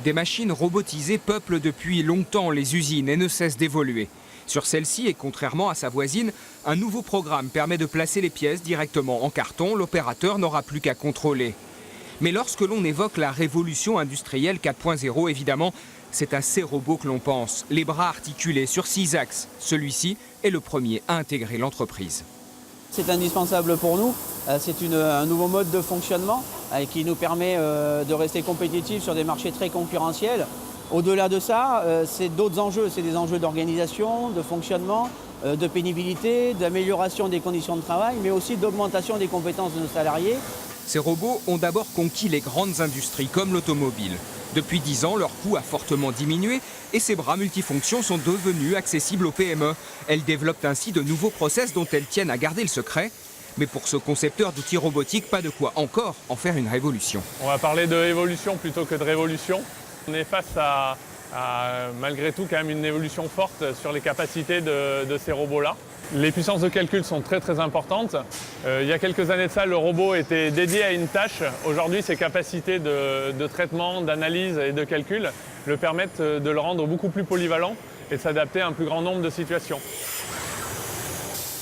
Des machines robotisées peuplent depuis longtemps les usines et ne cessent d'évoluer. Sur celle-ci, et contrairement à sa voisine, un nouveau programme permet de placer les pièces directement en carton. L'opérateur n'aura plus qu'à contrôler. Mais lorsque l'on évoque la révolution industrielle 4.0, évidemment, c'est à ces robots que l'on pense. Les bras articulés sur 6 axes. Celui-ci est le premier à intégrer l'entreprise. C'est indispensable pour nous. C'est un nouveau mode de fonctionnement qui nous permet de rester compétitifs sur des marchés très concurrentiels. Au-delà de ça, c'est d'autres enjeux. C'est des enjeux d'organisation, de fonctionnement, de pénibilité, d'amélioration des conditions de travail, mais aussi d'augmentation des compétences de nos salariés. Ces robots ont d'abord conquis les grandes industries comme l'automobile. Depuis 10 ans, leur coût a fortement diminué et ces bras multifonctions sont devenus accessibles aux PME. Elles développent ainsi de nouveaux process dont elles tiennent à garder le secret. Mais pour ce concepteur d'outils robotiques, pas de quoi encore en faire une révolution. On va parler de évolution plutôt que de révolution. On est face à malgré tout quand même une évolution forte sur les capacités de ces robots-là. Les puissances de calcul sont très importantes. Il y a quelques années de ça, le robot était dédié à une tâche. Aujourd'hui, ses capacités de traitement, d'analyse et de calcul le permettent de le rendre beaucoup plus polyvalent et de s'adapter à un plus grand nombre de situations.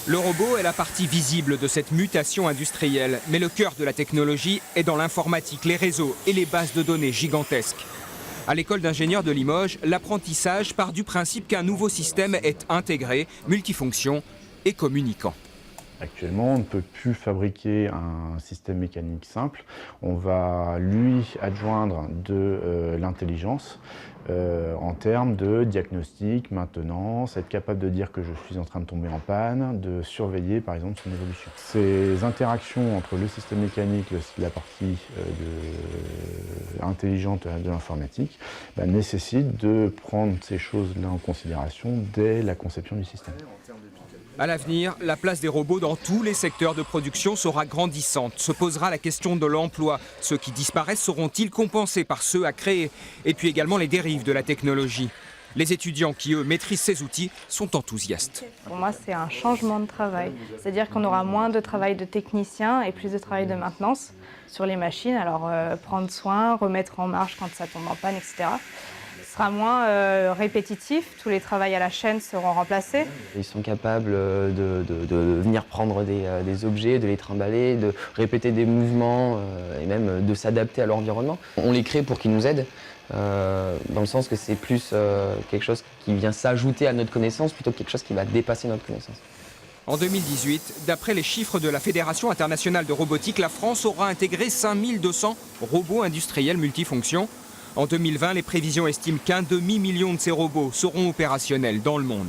Le robot est la partie visible de cette mutation industrielle, mais le cœur de la technologie est dans l'informatique, les réseaux et les bases de données gigantesques. À l'école d'ingénieurs de Limoges, l'apprentissage part du principe qu'un nouveau système est intégré, multifonction et communicant. Actuellement, on ne peut plus fabriquer un système mécanique simple. On va lui adjoindre de l'intelligence en termes de diagnostic, maintenance, être capable de dire que je suis en train de tomber en panne, de surveiller par exemple son évolution. Ces interactions entre le système mécanique, la partie intelligente de l'informatique, nécessitent de prendre ces choses-là en considération dès la conception du système. À l'avenir, la place des robots dans tous les secteurs de production sera grandissante. Se posera la question de l'emploi. Ceux qui disparaissent seront-ils compensés par ceux à créer? Et puis également les dérives de la technologie. Les étudiants qui, eux, maîtrisent ces outils sont enthousiastes. Pour moi, c'est un changement de travail. C'est-à-dire qu'on aura moins de travail de technicien et plus de travail de maintenance sur les machines. Alors, prendre soin, remettre en marche quand ça tombe en panne, etc. Ce sera moins répétitif, tous les travails à la chaîne seront remplacés. Ils sont capables de venir prendre des objets, de les trimballer, de répéter des mouvements et même de s'adapter à l'environnement. On les crée pour qu'ils nous aident, dans le sens que c'est plus quelque chose qui vient s'ajouter à notre connaissance plutôt que quelque chose qui va dépasser notre connaissance. En 2018, d'après les chiffres de la Fédération internationale de robotique, la France aura intégré 5200 robots industriels multifonctions. En 2020, les prévisions estiment qu'un demi-million de ces robots seront opérationnels dans le monde.